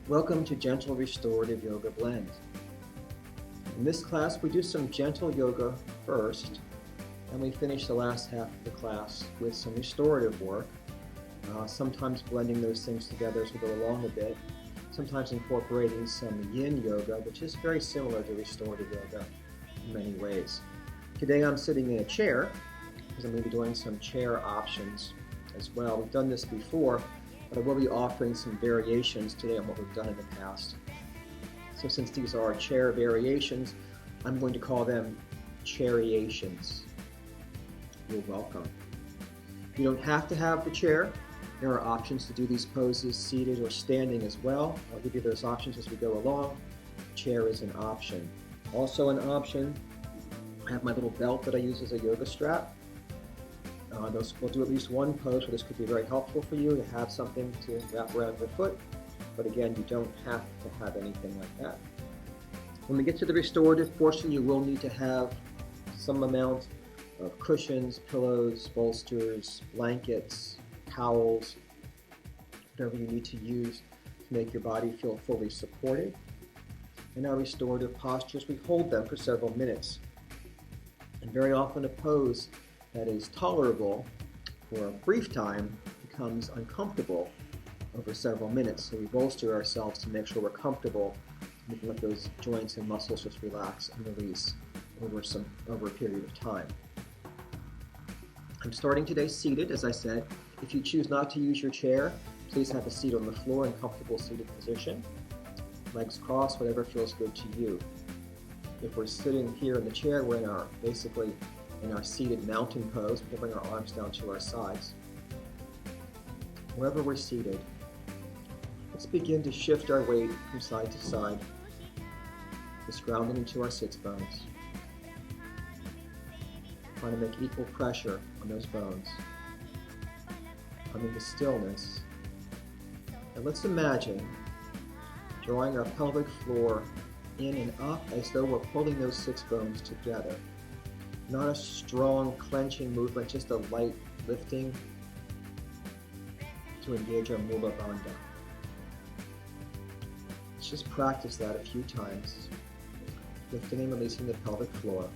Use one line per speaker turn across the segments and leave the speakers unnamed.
Welcome to Gentle Restorative Yoga Blend. In this class, we do some gentle yoga first, and we finish the last half of the class with some restorative work, sometimes blending those things together as we go along a bit, sometimes incorporating some yin yoga, which is very similar to restorative yoga in many ways. Today I'm sitting in a chair, because I'm going to be doing some chair options as well. We've done this before, but I will be offering some variations today on what we've done in the past. So since these are chair variations, I'm going to call them chairiations. You're welcome. You don't have to have the chair. There are options to do these poses seated or standing as well. I'll give you those options as we go along. Chair is an option. Also an option, I have my little belt that I use as a yoga strap. We'll do at least one pose where this could be very helpful for you to have something to wrap around your foot. But again, you don't have to have anything like that. When we get to the restorative portion, you will need to have some amount of cushions, pillows, bolsters, blankets, towels, whatever you need to use to make your body feel fully supported. In our restorative postures, we hold them for several minutes. And very often a pose that is tolerable for a brief time becomes uncomfortable over several minutes. So we bolster ourselves to make sure we're comfortable. We can let those joints and muscles just relax and release over a period of time. I'm starting today seated, as I said. If you choose not to use your chair, please have a seat on the floor in comfortable seated position. Legs crossed, whatever feels good to you. If we're sitting here in the chair, we're in our seated mountain pose. We'll bring our arms down to our sides. Wherever we're seated, let's begin to shift our weight from side to side, just grounding into our sits bones. Trying to make equal pressure on those bones. Coming to stillness. And let's imagine drawing our pelvic floor in and up as though we're pulling those sits bones together. Not a strong clenching movement, just a light lifting to engage our Mula Bandha. Let's just practice that a few times, lifting and releasing the pelvic floor.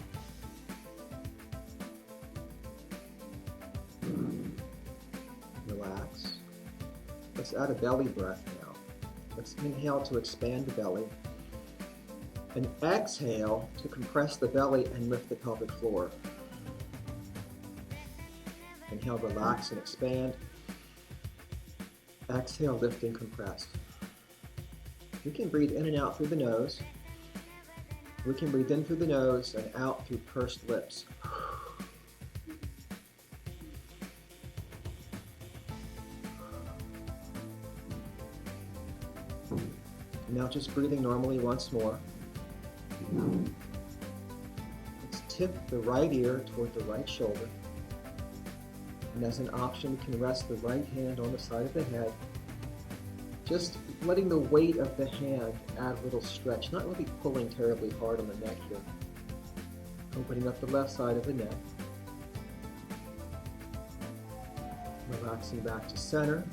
Relax. Let's add a belly breath now. Let's inhale to expand the belly. And exhale to compress the belly and lift the pelvic floor. Inhale, relax and expand. Exhale, lift and compress. We can breathe in and out through the nose. We can breathe in through the nose and out through pursed lips. Now just breathing normally once more. Let's tip the right ear toward the right shoulder. And as an option, we can rest the right hand on the side of the head. Just letting the weight of the hand add a little stretch, not really pulling terribly hard on the neck here. Opening up the left side of the neck. Relaxing back to center.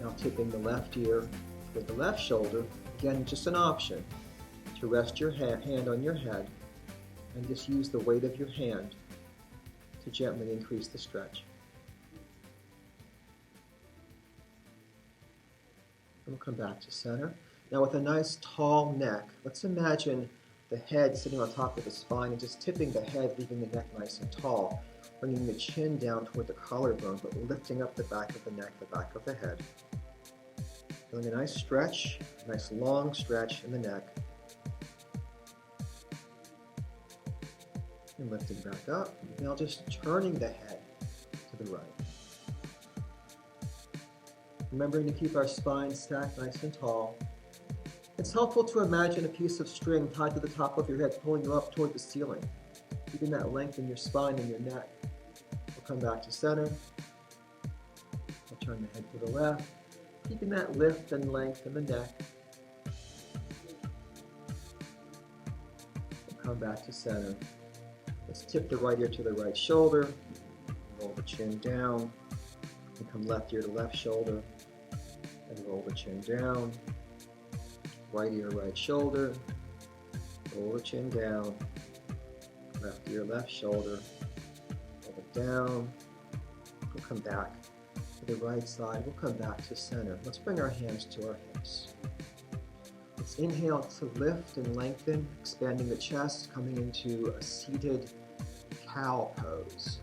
Now tipping the left ear toward the left shoulder. Again, just an option to rest your hand on your head and just use the weight of your hand to gently increase the stretch. And we'll come back to center. Now with a nice tall neck, let's imagine the head sitting on top of the spine and just tipping the head, leaving the neck nice and tall, bringing the chin down toward the collarbone, but lifting up the back of the neck, the back of the head. Feeling a nice stretch, a nice long stretch in the neck. And lifting back up. Now just turning the head to the right. Remembering to keep our spine stacked nice and tall. It's helpful to imagine a piece of string tied to the top of your head pulling you up toward the ceiling, keeping that length in your spine and your neck. We'll come back to center. We'll turn the head to the left, keeping that lift and length in the neck. We'll come back to center. Let's tip the right ear to the right shoulder, roll the chin down, and come left ear to left shoulder, and roll the chin down, right ear, right shoulder. Roll the chin down. Left ear, left shoulder. Roll it down. We'll come back to the right side. We'll come back to center. Let's bring our hands to our hips. Let's inhale to lift and lengthen, expanding the chest, coming into a seated cow pose.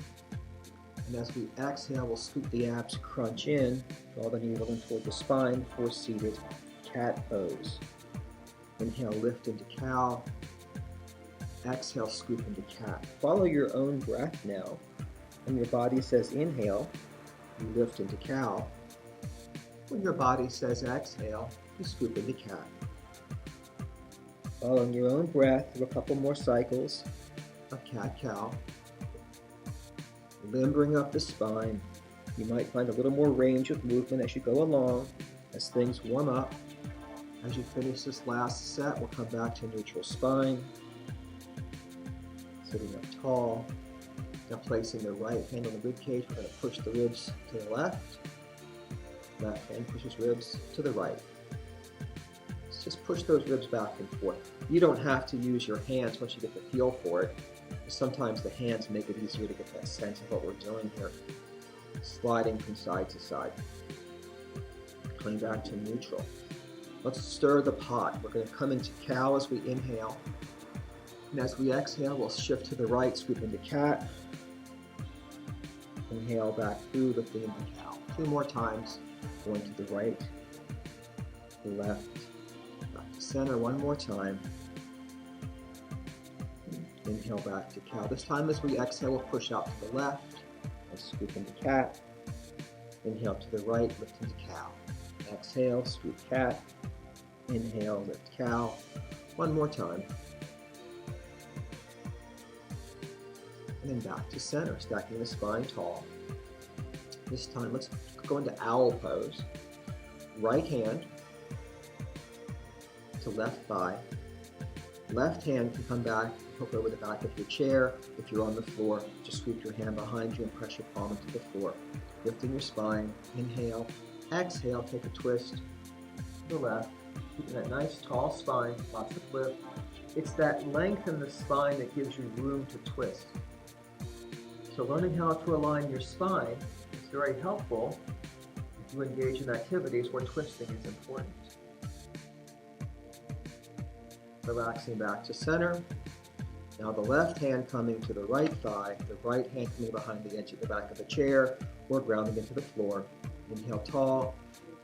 And as we exhale, we'll scoop the abs, crunch in, draw the navel in toward the spine for seated cat pose. Inhale, lift into cow. Exhale, scoop into cat. Follow your own breath now. When your body says inhale, you lift into cow. When your body says exhale, you scoop into cat. Following your own breath through a couple more cycles of cat-cow. Limbering up the spine. You might find a little more range of movement as you go along, as things warm up. As you finish this last set, we'll come back to neutral spine. Sitting up tall. Now placing the right hand on the rib cage, we're going to push the ribs to the left. Left hand pushes ribs to the right. Let's just push those ribs back and forth. You don't have to use your hands once you get the feel for it. Sometimes the hands make it easier to get that sense of what we're doing here. Sliding from side to side. Coming back to neutral. Let's stir the pot. We're going to come into cow as we inhale. And as we exhale, we'll shift to the right, scoop into cat. Inhale back through, lifting into cow. 2 more times. Going to the right, the left, back to center. 1 more time. Inhale back to cow. This time as we exhale, we'll push out to the left and scoop into cat. Inhale to the right, lift into cow. Exhale, scoop cat. Inhale, lift cow. 1 more time. And then back to center, stacking the spine tall. This time, let's go into owl pose. Right hand to left thigh. Left hand can come back, hook over the back of your chair. If you're on the floor, just sweep your hand behind you and press your palm into the floor. Lifting your spine, inhale, exhale, take a twist to the left. Keeping that nice tall spine, lots of lift. It's that length in the spine that gives you room to twist. So learning how to align your spine is very helpful if you engage in activities where twisting is important. Relaxing back to center. Now the left hand coming to the right thigh, the right hand coming behind the edge of the back of the chair, or grounding into the floor. Inhale tall,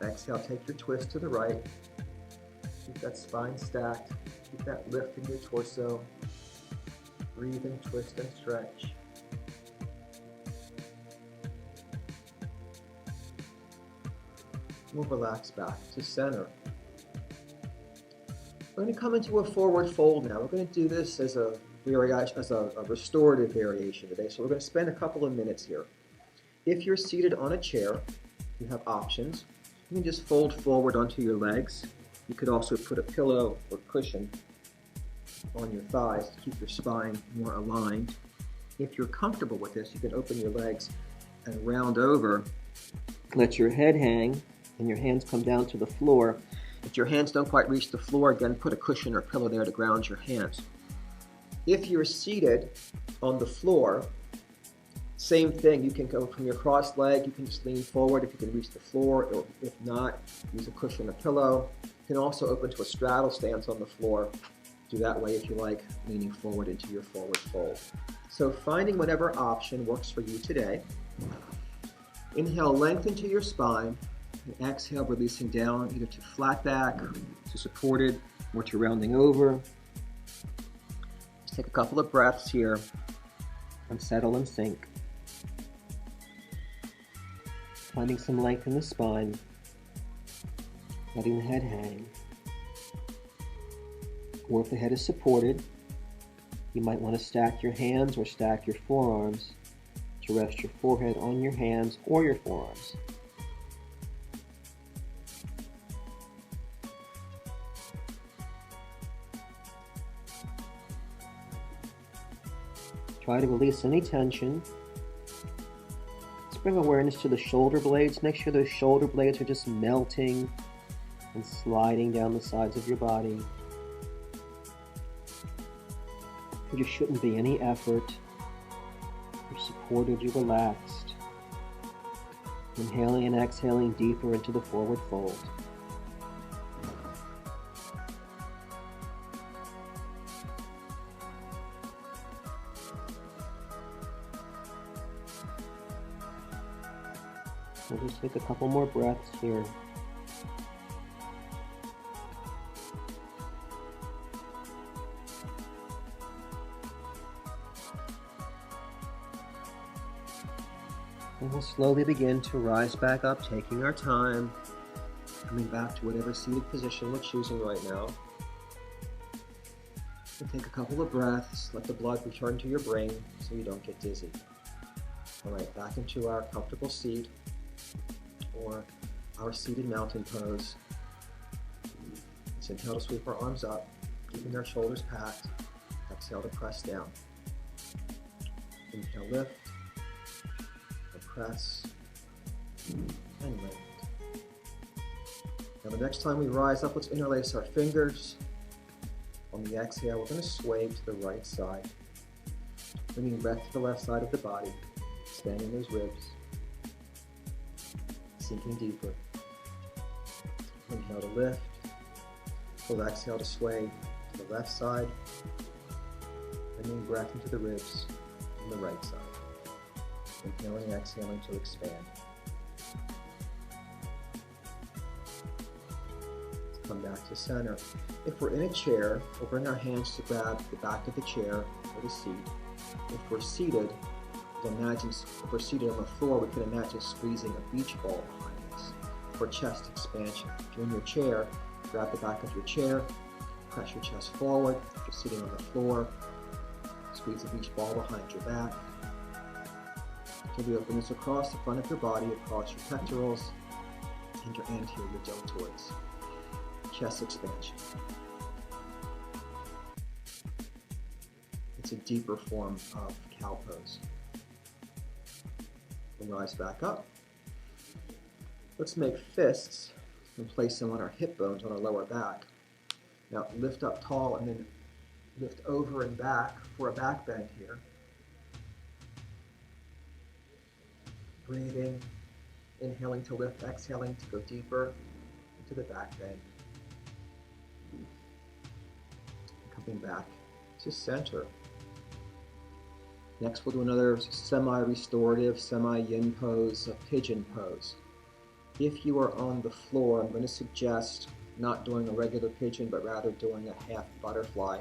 exhale, take your twist to the right. Keep that spine stacked, keep that lift in your torso. Breathe and twist and stretch. We'll relax back to center. We're going to come into a forward fold now. We're going to do this as a restorative variation today. So we're going to spend a couple of minutes here. If you're seated on a chair, you have options. You can just fold forward onto your legs. You could also put a pillow or cushion on your thighs to keep your spine more aligned. If you're comfortable with this, you can open your legs and round over. Let your head hang and your hands come down to the floor. If your hands don't quite reach the floor, again, put a cushion or pillow there to ground your hands. If you're seated on the floor, same thing. You can go from your crossed leg. You can just lean forward if you can reach the floor, or if not, use a cushion or pillow. You can also open to a straddle stance on the floor. Do that way if you like, leaning forward into your forward fold. So finding whatever option works for you today. Inhale, lengthen to your spine. And exhale, releasing down either to flat back, to supported, or to rounding over. Just take a couple of breaths here and settle and sink. Finding some length in the spine, letting the head hang. Or if the head is supported, you might want to stack your hands or stack your forearms to rest your forehead on your hands or your forearms. Try to release any tension. Let's bring awareness to the shoulder blades. Make sure those shoulder blades are just melting
and sliding down the sides of your body. There just shouldn't be any effort. You're supported, you're relaxed. Inhaling and exhaling deeper into the forward fold. We'll just take a couple more breaths here. And we'll slowly begin to rise back up, taking our time, coming back to whatever seated position we're choosing right now. And take a couple of breaths, let the blood return to your brain so you don't get dizzy. All right, back into our comfortable seat or our seated mountain pose. Let's inhale to sweep our arms up, keeping our shoulders packed. Exhale to press down. Inhale, lift. Press and lift. Now the next time we rise up, let's interlace our fingers. On the exhale, we're going to sway to the right side, bringing breath to the left side of the body, expanding those ribs, sinking deeper. Inhale to lift. Full exhale to sway to the left side, bringing breath into the ribs on the right side. Inhaling and exhaling to expand. Let's come back to center. If we're in a chair, we'll bring our hands to grab the back of the chair or the seat. If we're seated, if we're seated on the floor, we can imagine squeezing a beach ball behind us for chest expansion. If you're in your chair, grab the back of your chair, press your chest forward. If you're sitting on the floor, squeeze the beach ball behind your back. So we open this across the front of your body, across your pectorals and your anterior deltoids. Chest expansion. It's a deeper form of cow pose. We'll rise back up. Let's make fists and place them on our hip bones on our lower back. Now lift up tall and then lift over and back for a back bend here. Breathing, inhaling to lift, exhaling to go deeper into the back bend. Coming back to center. Next we'll do another semi-restorative, semi-yin pose, a pigeon pose. If you are on the floor, I'm going to suggest not doing a regular pigeon, but rather doing a half butterfly.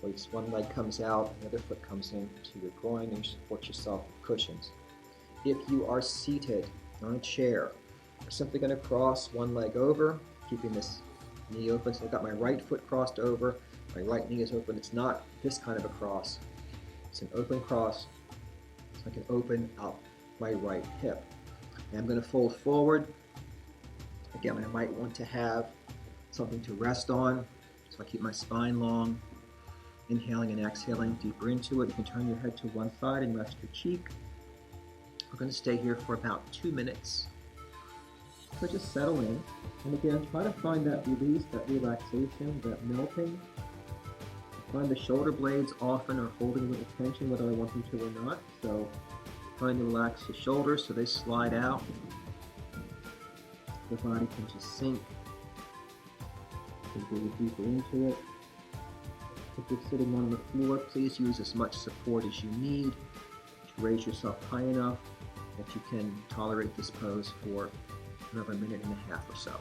Where one leg comes out, the other foot comes in to your groin, and you support yourself with cushions. If you are seated on a chair, I'm simply going to cross one leg over, keeping this knee open. So I've got my right foot crossed over, my right knee is open. It's not this kind of a cross. It's an open cross, so I can open up my right hip. And I'm going to fold forward. Again, I might want to have something to rest on, so I keep my spine long. Inhaling and exhaling deeper into it. You can turn your head to one side and rest your cheek. We're going to stay here for about 2 minutes. So just settle in. And again, try to find that release, that relaxation, that melting. Find the shoulder blades often are holding a little tension, whether I want them to or not. So trying to relax the shoulders so they slide out. The body can just sink. You can breathe deeper into it. If you're sitting on the floor, please use as much support as you need to raise yourself high enough that you can tolerate this pose for another minute and a half or so.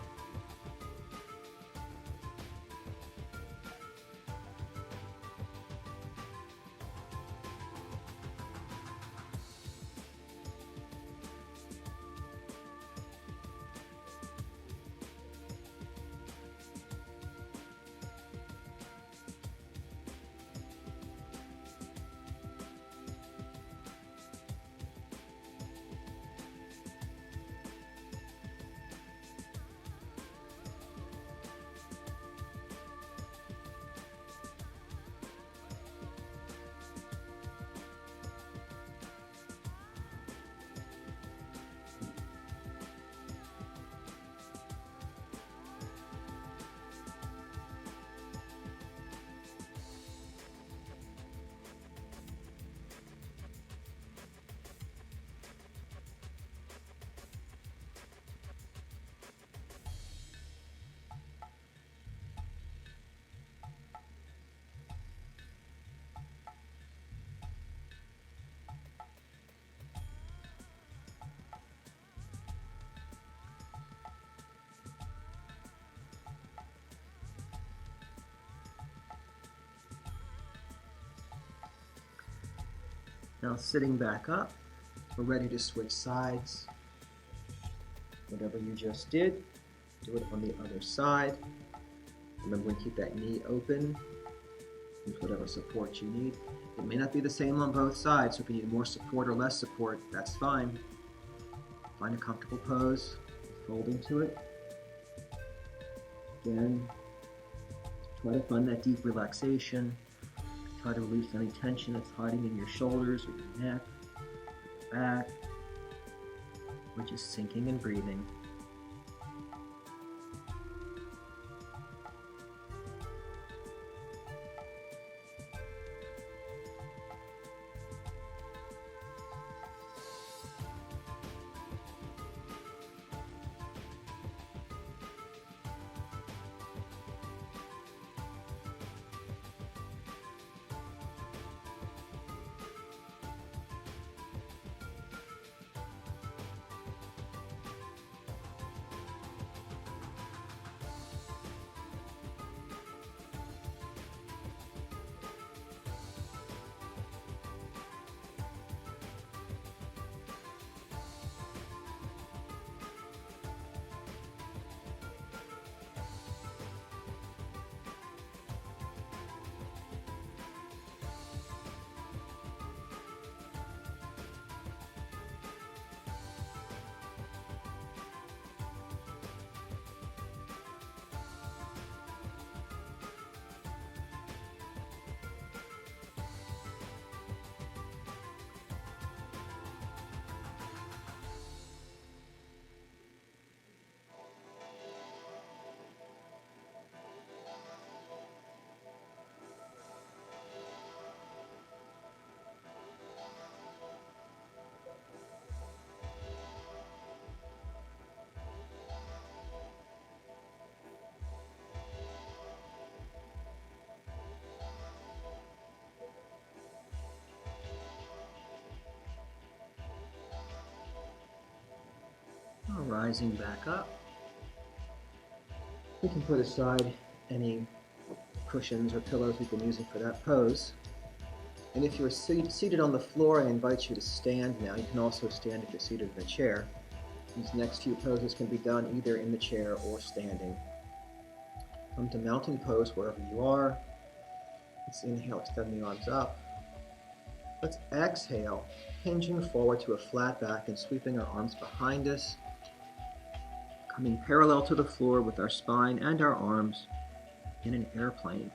Now sitting back up, we're ready to switch sides. Whatever you just did, do it on the other side. Remember to keep that knee open with whatever support you need. It may not be the same on both sides, so if you need more support or less support, that's fine. Find a comfortable pose, fold into it. Again, try to find that deep relaxation. Try to release any tension that's hiding in your shoulders or your neck, your back. We're just sinking and breathing. Now rising back up. We can put aside any cushions or pillows we've been using for that pose. And if you're seated on the floor, I invite you to stand now. You can also stand if you're seated in a chair. These next few poses can be done either in the chair or standing. Come to mountain pose wherever you are. Let's inhale, extend the arms up. Let's exhale, hinging forward to a flat back and sweeping our arms behind us, coming parallel to the floor with our spine and our arms in an airplane.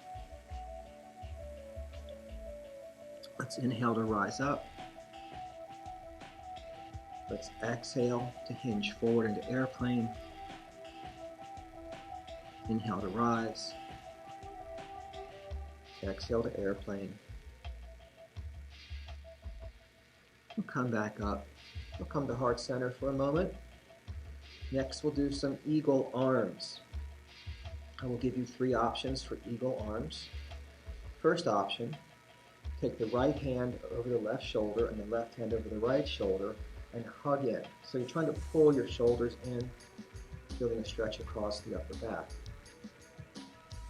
Let's inhale to rise up. Let's exhale to hinge forward into airplane. Inhale to rise. Exhale to airplane. We'll come back up. We'll come to heart center for a moment. Next, we'll do some eagle arms. I will give you 3 options for eagle arms. First option, take the right hand over the left shoulder and the left hand over the right shoulder and hug in. So you're trying to pull your shoulders in, feeling a stretch across the upper back.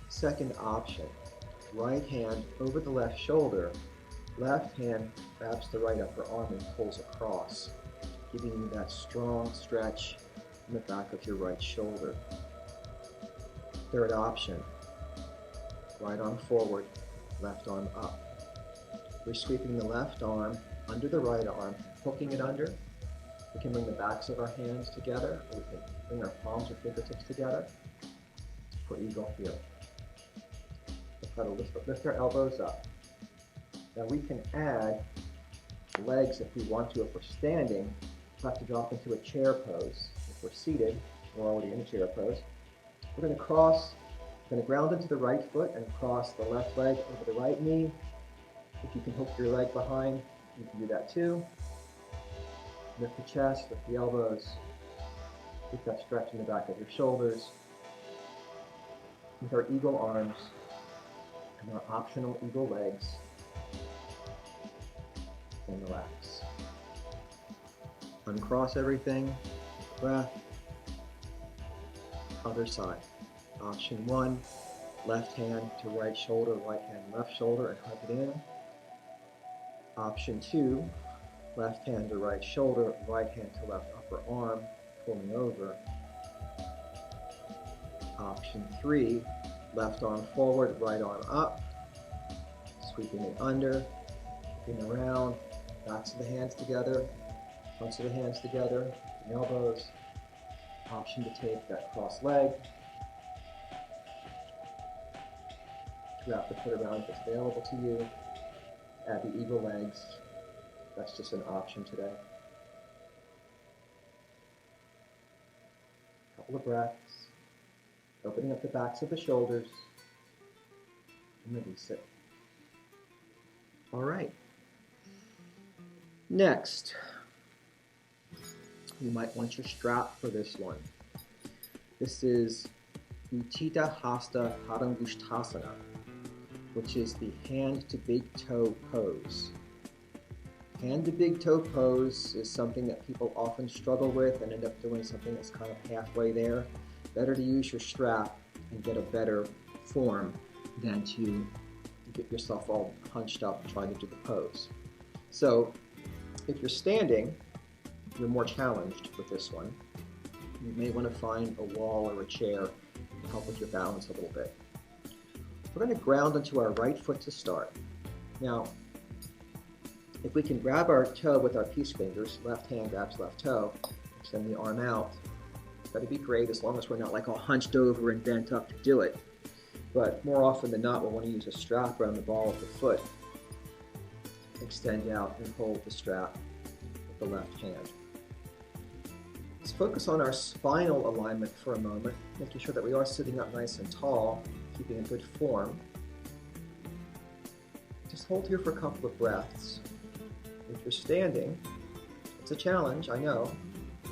Second option, right hand over the left shoulder, left hand grabs the right upper arm and pulls across, giving you that strong stretch in the back of your right shoulder. Third option, right arm forward, left arm up. We're sweeping the left arm under the right arm, hooking it under. We can bring the backs of our hands together, or we can bring our palms or fingertips together for eagle here. We'll try to lift our elbows up. Now we can add legs if we want to. If we're standing, we'll have to drop into a chair pose. If we're seated, we're already in a chair pose. We're going to ground into the right foot and cross the left leg over the right knee. If you can hook your leg behind, you can do that too. Lift the chest, lift the elbows. Keep that stretch in the back of your shoulders. With our eagle arms and our optional eagle legs, and relax. Uncross everything, breath. Other side. Option 1, left hand to right shoulder, right hand left shoulder, and hug it in. Option 2, left hand to right shoulder, right hand to left upper arm, pulling over. Option 3, left arm forward, right arm up, sweeping it under, sweeping around, backs of the hands together, fronts of the hands together, the elbows. Option to take that cross leg, wrap the foot around if it's available to you, add the eagle legs. That's just an option today. Couple of breaths, opening up the backs of the shoulders, and release it. All right. Next, you might want your strap for this one. This is Utthita Hasta Padangusthasana, which is the hand to big toe pose. Hand to big toe pose is something that people often struggle with and end up doing something that's kind of halfway there. Better to use your strap and get a better form than to get yourself all hunched up trying to do the pose. So if you're standing, you're more challenged with this one. You may want to find a wall or a chair to help with your balance a little bit. We're going to ground into our right foot to start. Now, if we can grab our toe with our peace fingers, left hand grabs left toe, extend the arm out, that'd be great as long as we're not like all hunched over and bent up to do it. But more often than not, we'll want to use a strap around the ball of the foot. Extend out and hold the strap with the left hand. Let's focus on our spinal alignment for a moment, making sure that we are sitting up nice and tall, keeping a good form. Just hold here for a couple of breaths. If you're standing, it's a challenge, I know.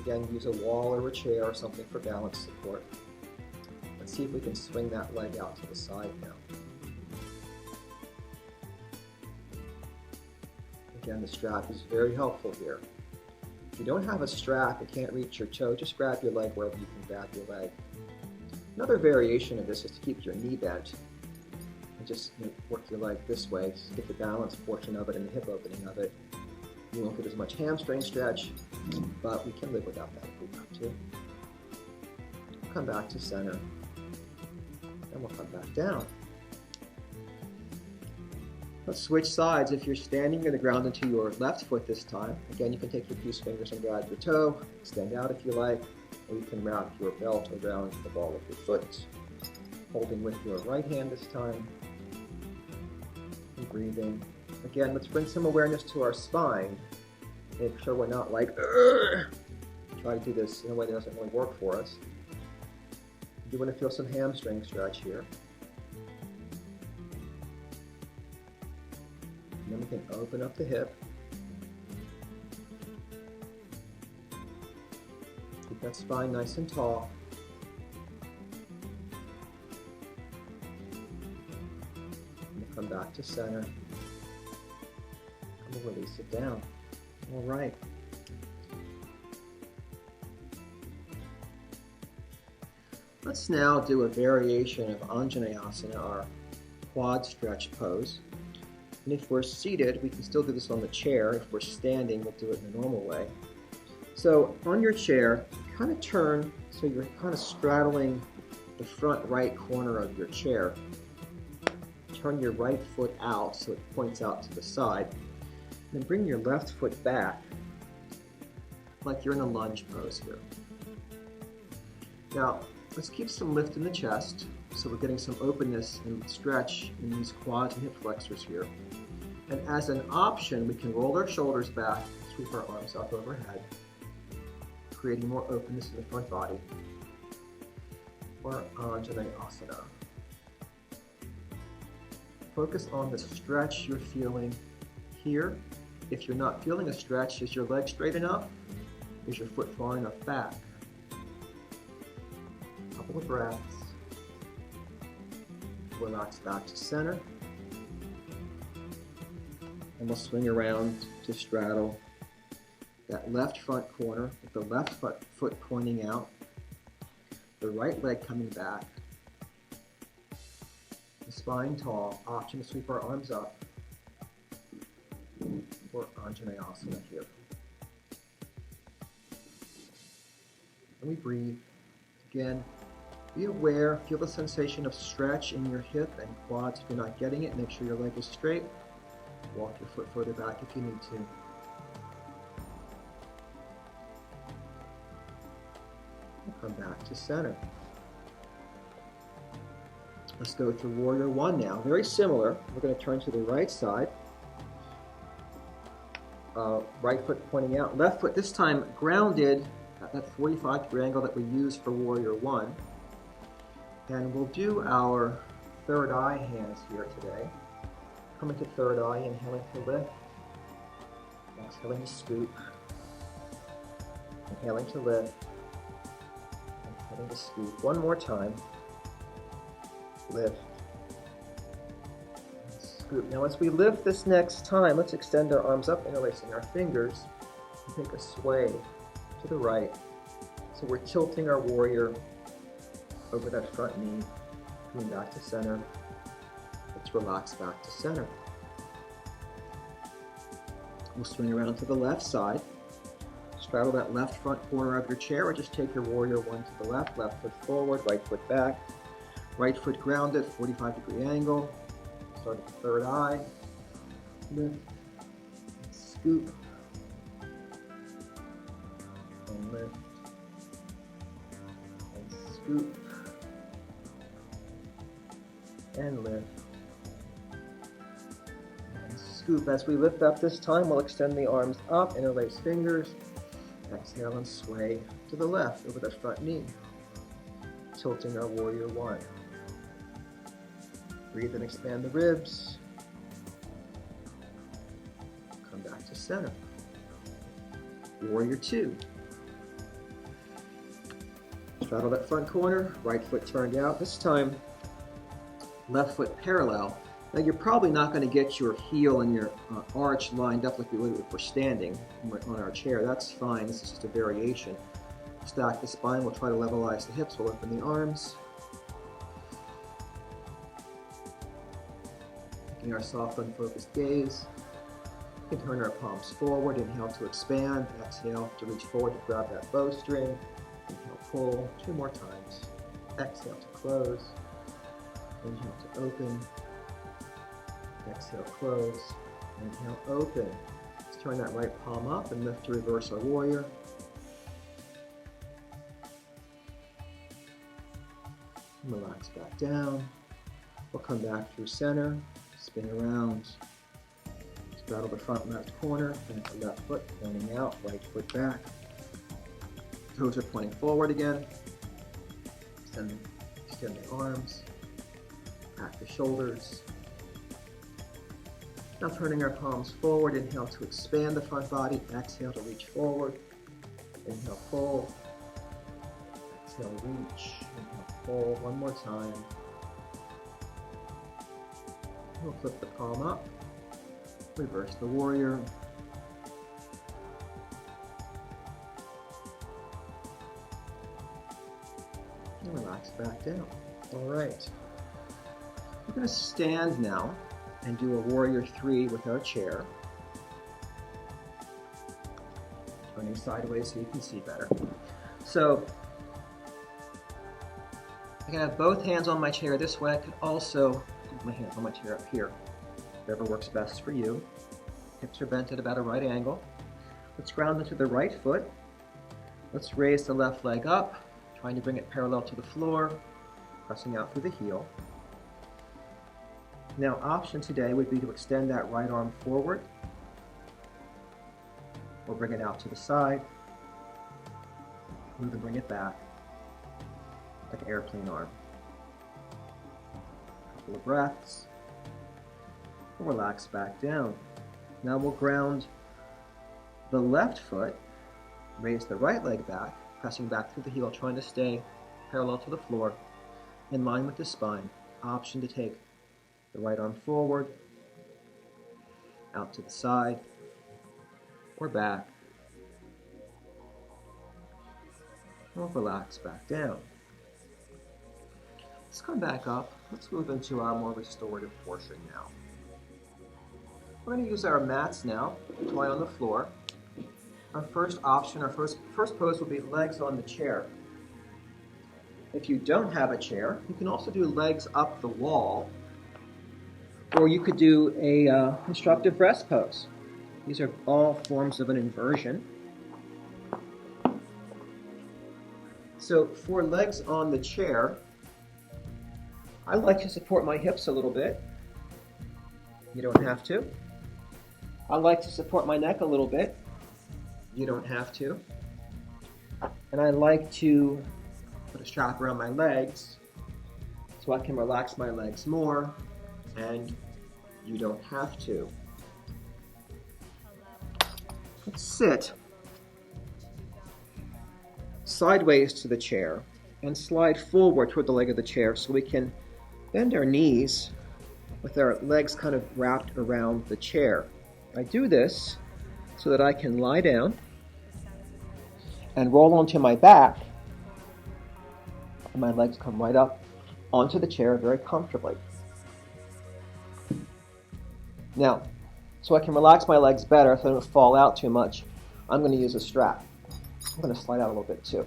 Again, use a wall or a chair or something for balance support. Let's see if we can swing that leg out to the side now. Again, the strap is very helpful here. If you don't have a strap and can't reach your toe, just grab your leg wherever you can grab your leg. Another variation of this is to keep your knee bent and just work your leg this way, just get the balance portion of it and the hip opening of it. You won't get as much hamstring stretch, but we can live without that if we want to. Come back to center, and we'll come back down. Let's switch sides. If you're standing, you're going to ground into your left foot this time. Again, you can take your peace fingers and grab your toe, extend out if you like, or you can wrap your belt around the ball of your foot. Holding with your right hand this time, and breathing. Again, let's bring some awareness to our spine. Make sure we're not like, try to do this in a way that doesn't really work for us. You want to feel some hamstring stretch here. And then we can open up the hip. Keep that spine nice and tall. And we'll come back to center. And we'll release it down. All right. Let's now do a variation of Anjaneyasana, our quad stretch pose. And if we're seated, we can still do this on the chair. If we're standing, we'll do it in the normal way. So on your chair, kind of turn so you're kind of straddling the front right corner of your chair. Turn your right foot out so it points out to the side. And then bring your left foot back like you're in a lunge pose here. Now, let's keep some lift in the chest so we're getting some openness and stretch in these quads and hip flexors here. And as an option, we can roll our shoulders back, sweep our arms up overhead, creating more openness in the front body. Or Anjaneyasana. Focus on the stretch you're feeling here. If you're not feeling a stretch, is your leg straight enough? Is your foot far enough back? Couple of breaths. Relax back to center. And we'll swing around to straddle that left front corner with the left foot pointing out, the right leg coming back, the spine tall, option to sweep our arms up.
or Anjaneyasana here. And we breathe. Again, be aware, feel the sensation of stretch in your hip and quads. If you're not getting it, make sure your leg is straight. Walk your foot further back if you need to. And come back to center. Let's go through Warrior One now. Very similar. We're going to turn to the right side. Right foot pointing out. Left foot this time grounded at that 45-degree angle that we used for Warrior One. And we'll do our third eye hands here today. Coming to third eye, inhaling to lift. Exhaling to scoop. Inhaling to lift. Inhaling to scoop. One more time. Lift. Scoop. Now as we lift this next time, let's extend our arms up, interlacing our fingers, and take a sway to the right. So we're tilting our warrior over that front knee, coming back to center. Let's relax back to center. We'll swing around to the left side. Straddle that left front corner of your chair, or just take your Warrior One to the left foot forward, right foot back. Right foot grounded, 45-degree angle. Start at the third eye. Lift. Scoop. And lift. And scoop. And lift. And scoop. As we lift up this time, we'll extend the arms up, interlace fingers. Exhale and sway to the left over that front knee. Tilting our Warrior One. Breathe and expand the ribs. Come back to center. Warrior Two. Straddle that front corner, right foot turned out. This time, left foot parallel. Now you're probably not going to get your heel and your arch lined up like we would if we're standing on our chair. That's fine. This is just a variation. Stack the spine. We'll try to levelize the hips. We'll open the arms. Taking our soft, unfocused gaze. We can turn our palms forward. Inhale to expand. Exhale to reach forward to grab that bowstring. Inhale, pull. 2 more times. Exhale to close. Inhale to open. Exhale, close. Inhale, open. Let's turn that right palm up and lift to reverse our warrior. And relax back down. We'll come back through center. Spin around. Straddle the front left corner. Plant the left foot pointing out. Right foot back. Toes are pointing forward again. Extend the arms. Back the shoulders. Now turning our palms forward, inhale to expand the front body, exhale to reach forward, inhale pull, exhale reach, inhale pull, one more time. We'll flip the palm up, reverse the warrior. And relax back down. All right. We're going to stand now and do a Warrior 3 with our chair. Turning sideways so you can see better. So, I can have both hands on my chair this way. I could also put my hands on my chair up here. Whatever works best for you. Hips are bent at about a right angle. Let's ground into the right foot. Let's raise the left leg up, trying to bring it parallel to the floor, pressing out through the heel. Now, option today would be to extend that right arm forward or bring it out to the side. Move and bring it back like an airplane arm. A couple of breaths. We'll relax back down. Now we'll ground the left foot, raise the right leg back, pressing back through the heel, trying to stay parallel to the floor, in line with the spine. Option to take the right arm forward, out to the side, or back. We'll relax back down. Let's come back up. Let's move into our more restorative portion now. We're going to use our mats now to lie on the floor. Our first option, our first pose will be legs on the chair. If you don't have a chair, you can also do legs up the wall, or you could do a constructive rest pose. These are all forms of an inversion. So for legs on the chair, I like to support my hips a little bit. You don't have to. I like to support my neck a little bit. You don't have to. And I like to put a strap around my legs so I can relax my legs more, and you don't have to. Let's sit sideways to the chair and slide forward toward the leg of the chair so we can bend our knees with our legs kind of wrapped around the chair. I do this so that I can lie down and roll onto my back, and my legs come right up onto the chair very comfortably. Now, so I can relax my legs better so they don't fall out too much, I'm going to use a strap. I'm going to slide out a little bit too.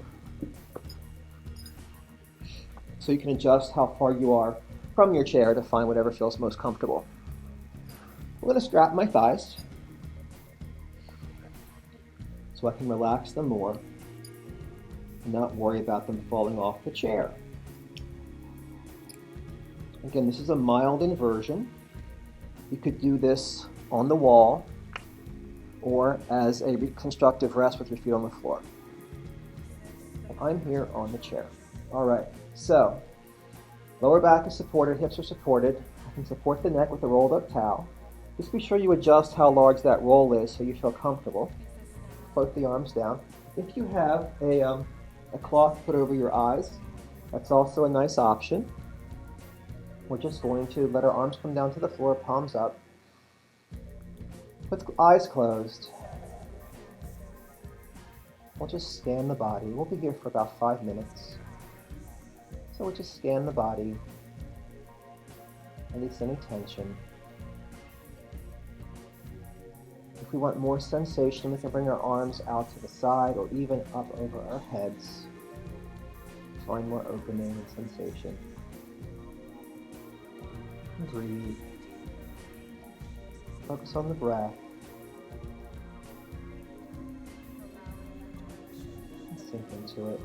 So you can adjust how far you are from your chair to find whatever feels most comfortable. I'm going to strap my thighs so I can relax them more and not worry about them falling off the chair. Again, this is a mild inversion. You could do this on the wall or as a reconstructive rest with your feet on the floor. I'm here on the chair. All right, so lower back is supported, hips are supported. I can support the neck with a rolled up towel. Just be sure you adjust how large that roll is so you feel comfortable. Float the arms down. If you have a cloth put over your eyes, that's also a nice option. We're just going to let our arms come down to the floor, palms up. With eyes closed, we'll just scan the body. We'll be here for about 5 minutes. So we'll just scan the body, release any tension. If we want more sensation, we can bring our arms out to the side or even up over our heads. Find more opening and sensation. And breathe. Focus on the breath. And sink into it.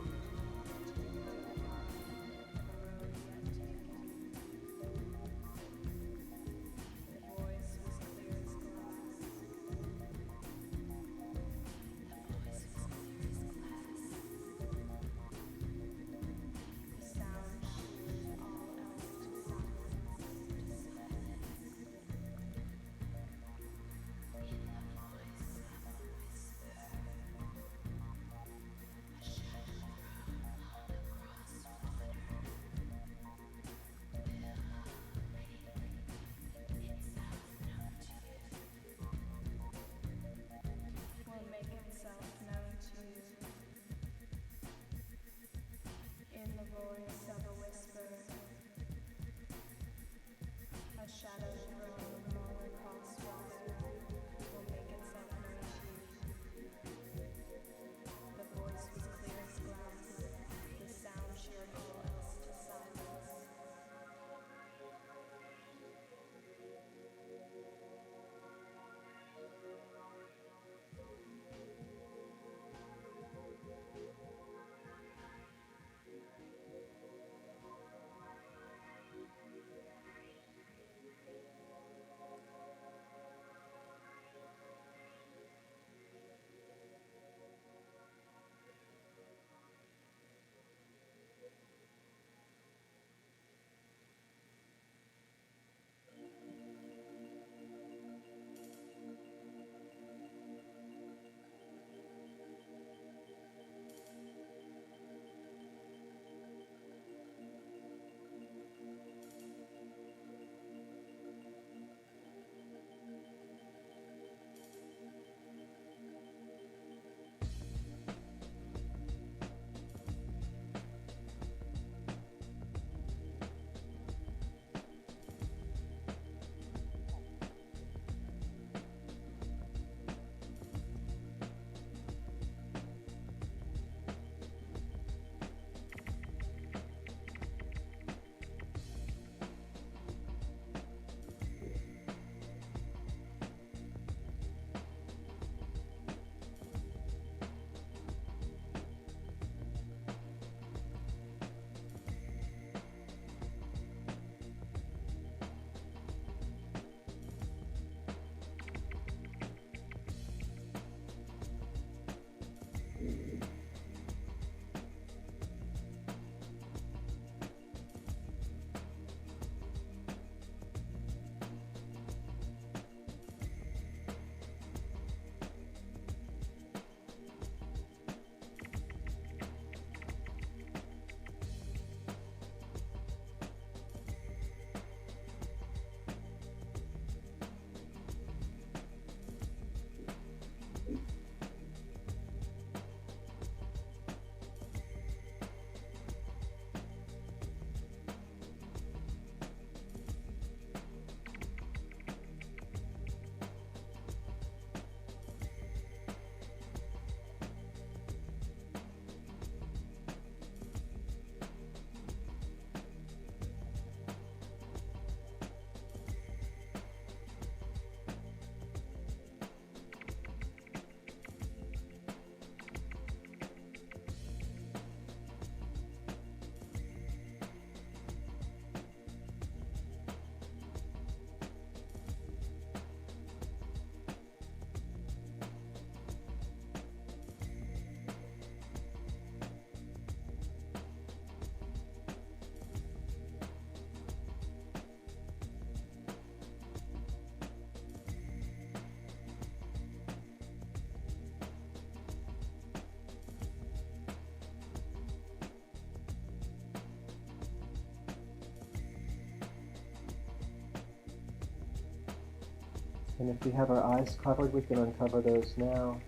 And if we have our eyes covered, we can uncover those now.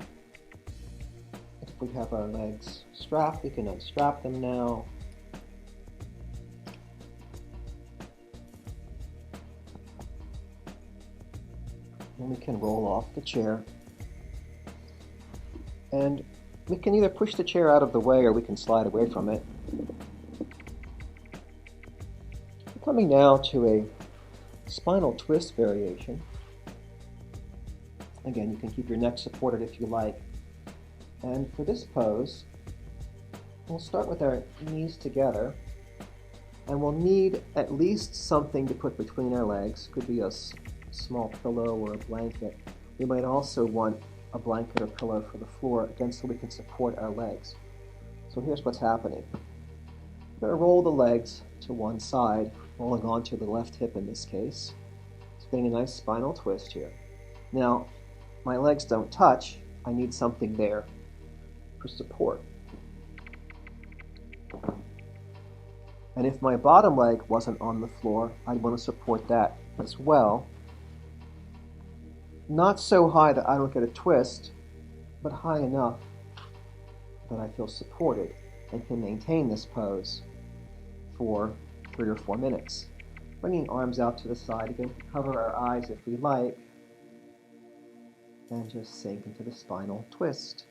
If we have our legs strapped, we can unstrap them now. And we can roll off the chair. And we can either push the chair out of the way or we can slide away from it. Coming now to a spinal twist variation. Again, you can keep your neck supported if you like. And for this pose, we'll start with our knees together, and we'll need at least something to put between our legs. Could be a small pillow or a blanket. We might also want a blanket or pillow for the floor, again, so we can support our legs. So here's what's happening. We're going to roll the legs to one side, rolling onto the left hip in this case. It's getting a nice spinal twist here. Now, my legs don't touch. I need something there for support. And if my bottom leg wasn't on the floor, I'd want to support that as well. Not so high that I don't get a twist, but high enough that I feel supported and can maintain this pose for 3 or 4 minutes. Bringing arms out to the side again, cover our eyes if we like, and just sink into the spinal twist.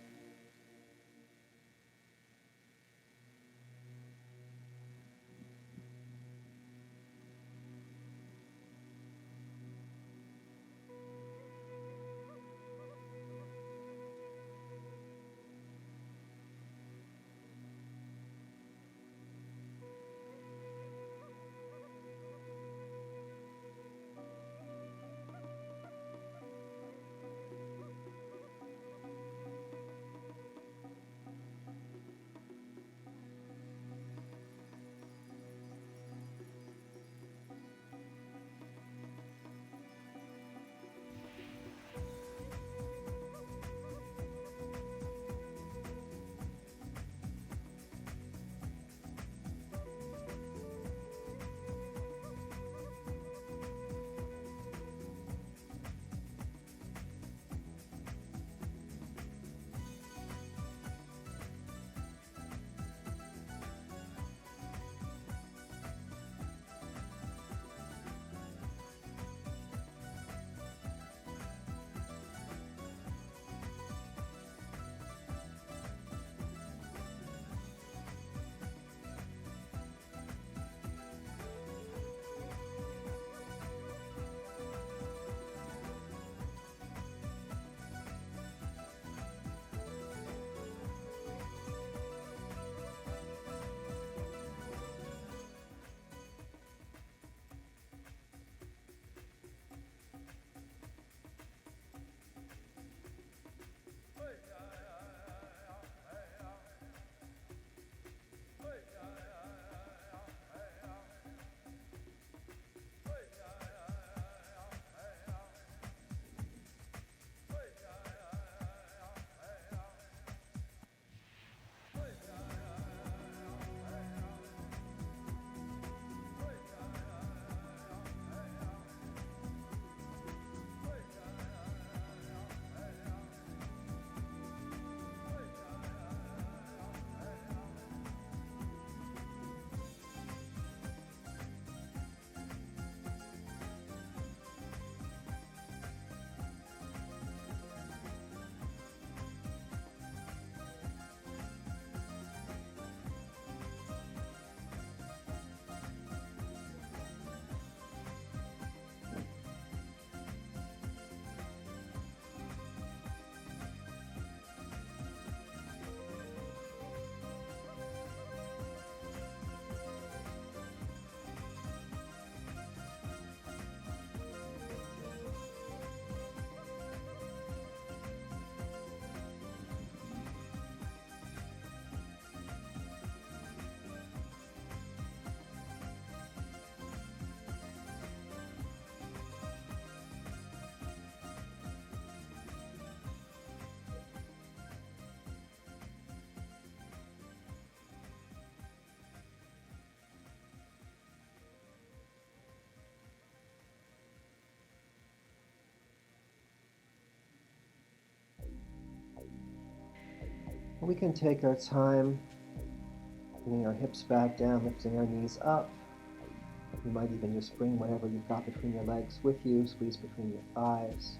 We can take our time bringing our hips back down, lifting our knees up. You might even just bring whatever you've got between your legs with you, squeeze between your thighs.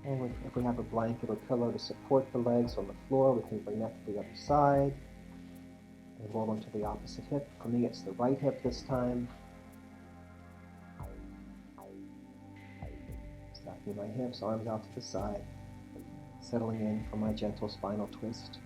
And if we have a blanket or pillow to support the legs on the floor, we can bring that to the other side and roll onto the opposite hip. For me, it's the right hip this time. Stacking my hips, arms out to the side, settling in for my gentle spinal twist.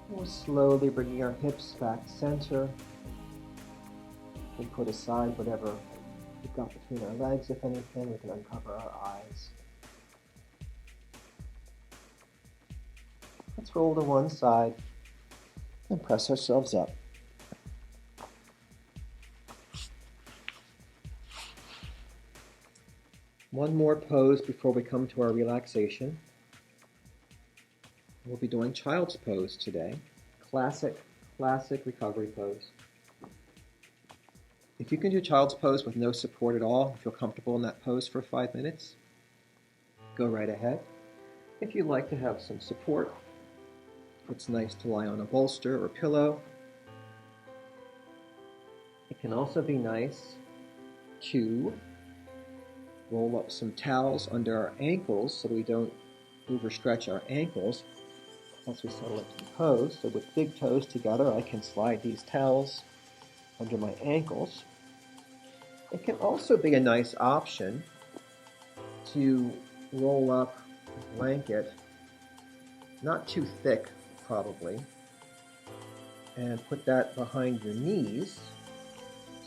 We're slowly bringing our hips back center. We put aside whatever we've got between our legs, if anything. We can uncover our eyes. Let's roll to one side and press ourselves up. One more pose before we come to our relaxation. We'll be doing child's pose today. Classic recovery pose. If you can do child's pose with no support at all, feel comfortable in that pose for 5 minutes, go right ahead. If you'd like to have some support, it's nice to lie on a bolster or pillow. It can also be nice to roll up some towels under our ankles so we don't overstretch our ankles. as we settle into the pose. So with big toes together, I can slide these towels under my ankles. It can also be a nice option to roll up a blanket, not too thick probably, and put that behind your knees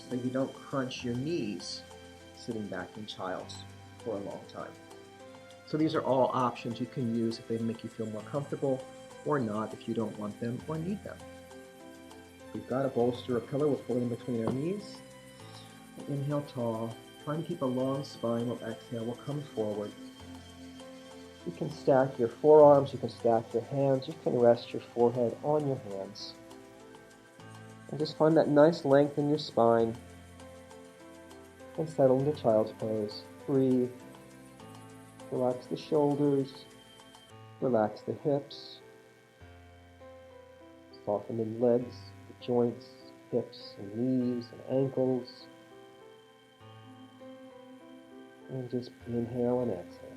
so you don't crunch your knees sitting back in child's for a long time. So these are all options you can use if they make you feel more comfortable, or not if you don't want them or need them. We've got a bolster or pillow, we'll pull it in between our knees. Inhale tall, trying to keep a long spine. We'll exhale, we'll come forward. You can stack your forearms, you can stack your hands, you can rest your forehead on your hands. And just find that nice length in your spine. And settle into child's pose. Breathe. Relax the shoulders. Relax the hips. Soften the legs, the joints, hips and knees and ankles. And just inhale and exhale.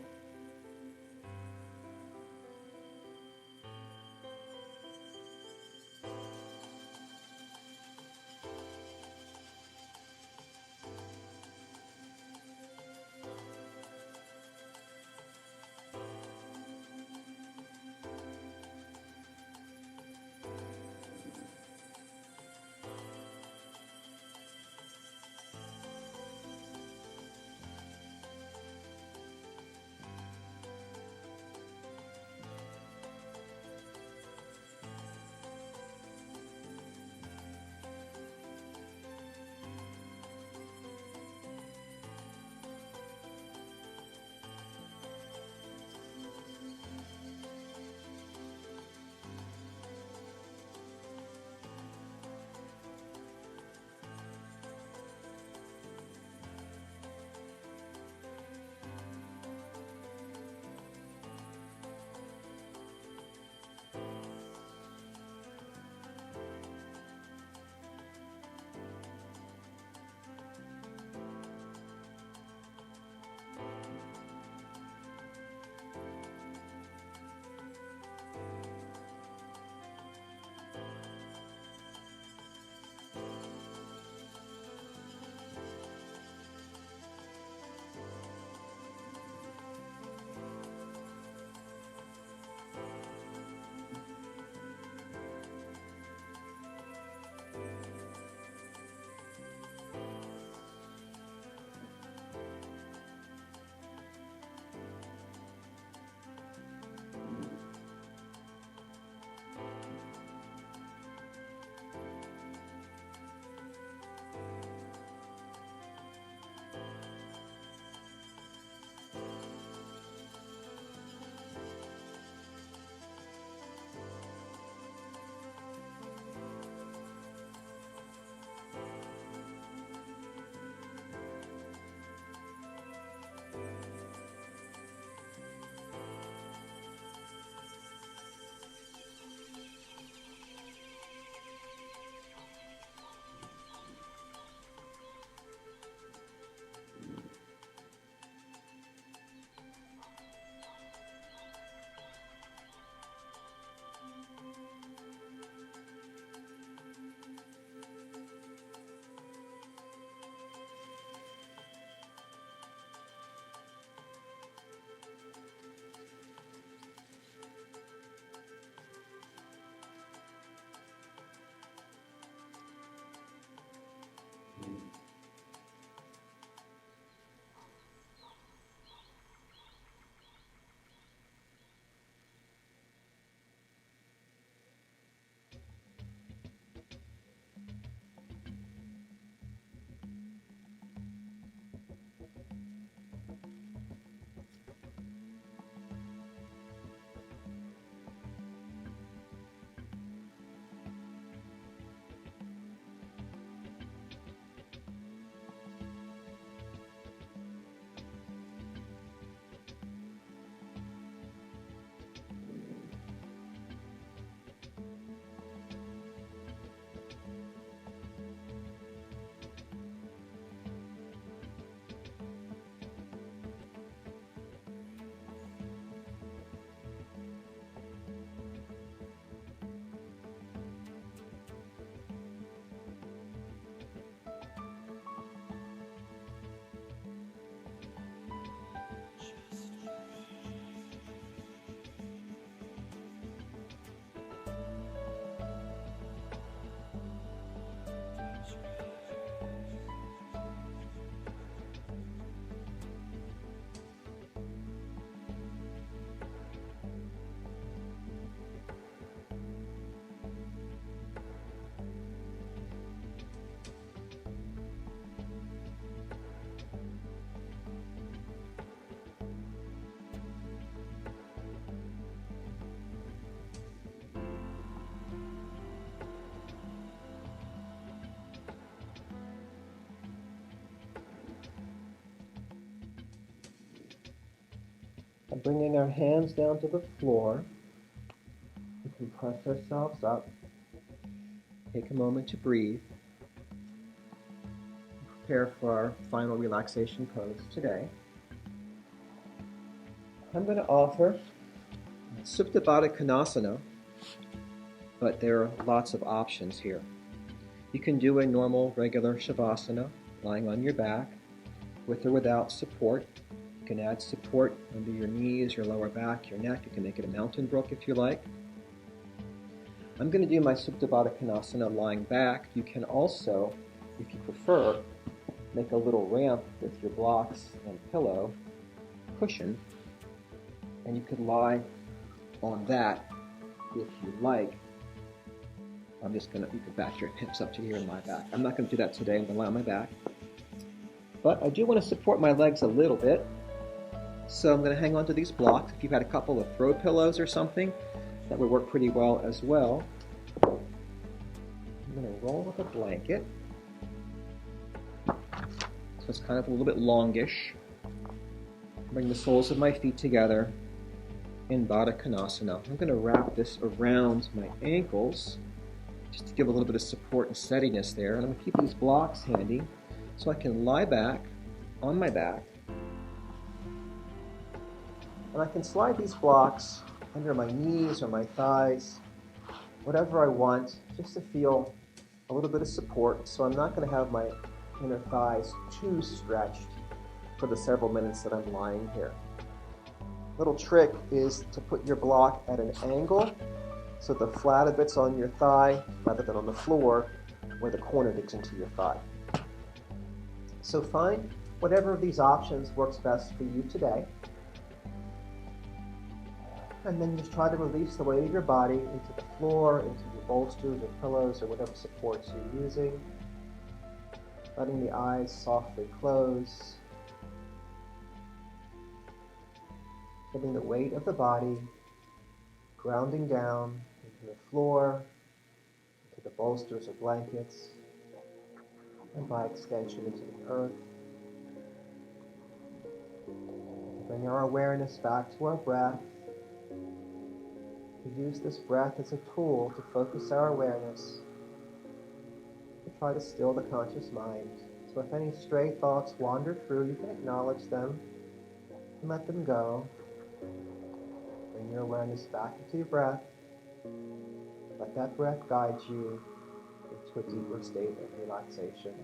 And bringing our hands down to the floor, we can press ourselves up. Take a moment to breathe. Prepare for our final relaxation pose today. I'm going to offer Supta Baddha Konasana, but there are lots of options here. You can do a normal, regular Shavasana, lying on your back, with or without support. You can add support under your knees, your lower back, your neck. You can make it a mountain brook if you like. I'm going to do my Supta Baddha Konasana lying back. You can also, if you prefer, make a little ramp with your blocks and pillow cushion, and you could lie on that if you like. You can back your hips up to here and lie back. I'm not going to do that today. I'm going to lie on my back. But I do want to support my legs a little bit. So I'm going to hang on to these blocks. If you've had a couple of throw pillows or something, that would work pretty well as well. I'm going to roll with a blanket. So it's kind of a little bit longish. Bring the soles of my feet together in Baddha Konasana. I'm going to wrap this around my ankles just to give a little bit of support and steadiness there. And I'm going to keep these blocks handy so I can lie back on my back. And I can slide these blocks under my knees or my thighs, whatever I want, just to feel a little bit of support. So I'm not going to have my inner thighs too stretched for the several minutes that I'm lying here. Little trick is to put your block at an angle so the flat of it's on your thigh rather than on the floor where the corner digs into your thigh. So find whatever of these options works best for you today. And then just try to release the weight of your body into the floor, into your bolsters or pillows or whatever supports you're using. Letting the eyes softly close. Getting the weight of the body grounding down into the floor, into the bolsters or blankets, and by extension into the earth. Bring our awareness back to our breath. We use this breath as a tool to focus our awareness, to try to still the conscious mind. So if any stray thoughts wander through, you can acknowledge them and let them go. Bring your awareness back into your breath. Let that breath guide you into a deeper state of relaxation.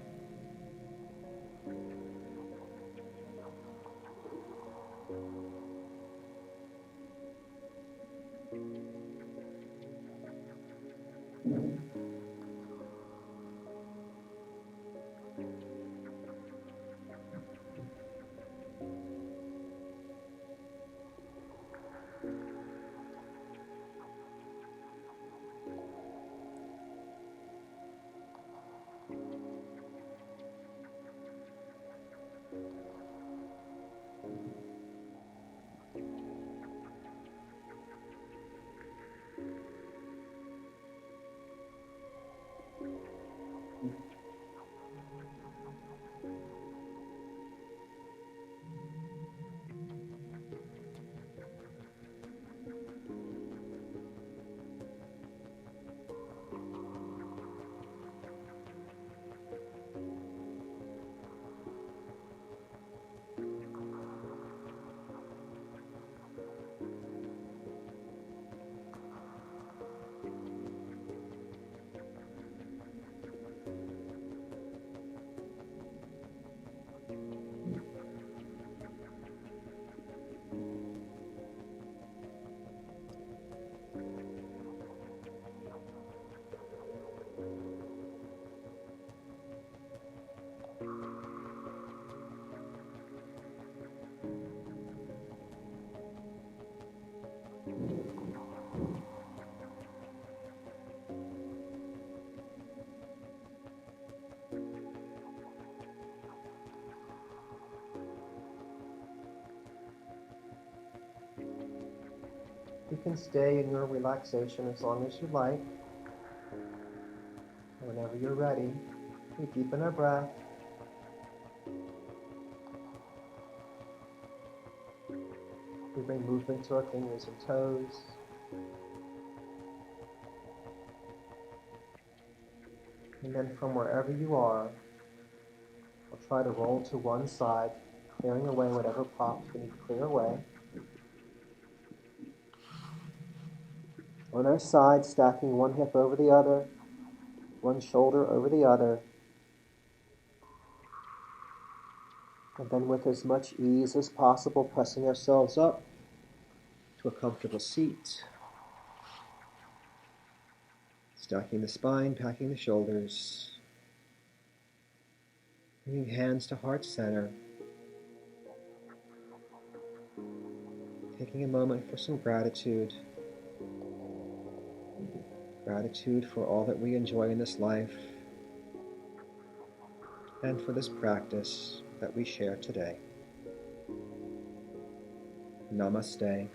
You can stay in your relaxation as long as you like. Whenever you're ready, we deepen our breath.
We bring movement to our fingers and toes. And then from wherever you are, we'll try to roll to one side, clearing away whatever props we need to clear away. On our side, stacking one hip over the other, one shoulder over the other, and then with as much ease as possible, pressing ourselves up to a comfortable seat. Stacking the spine, packing the shoulders, bringing hands to heart center, taking a moment for some gratitude. Gratitude for all that we enjoy in this life and for this practice that we share today. Namaste.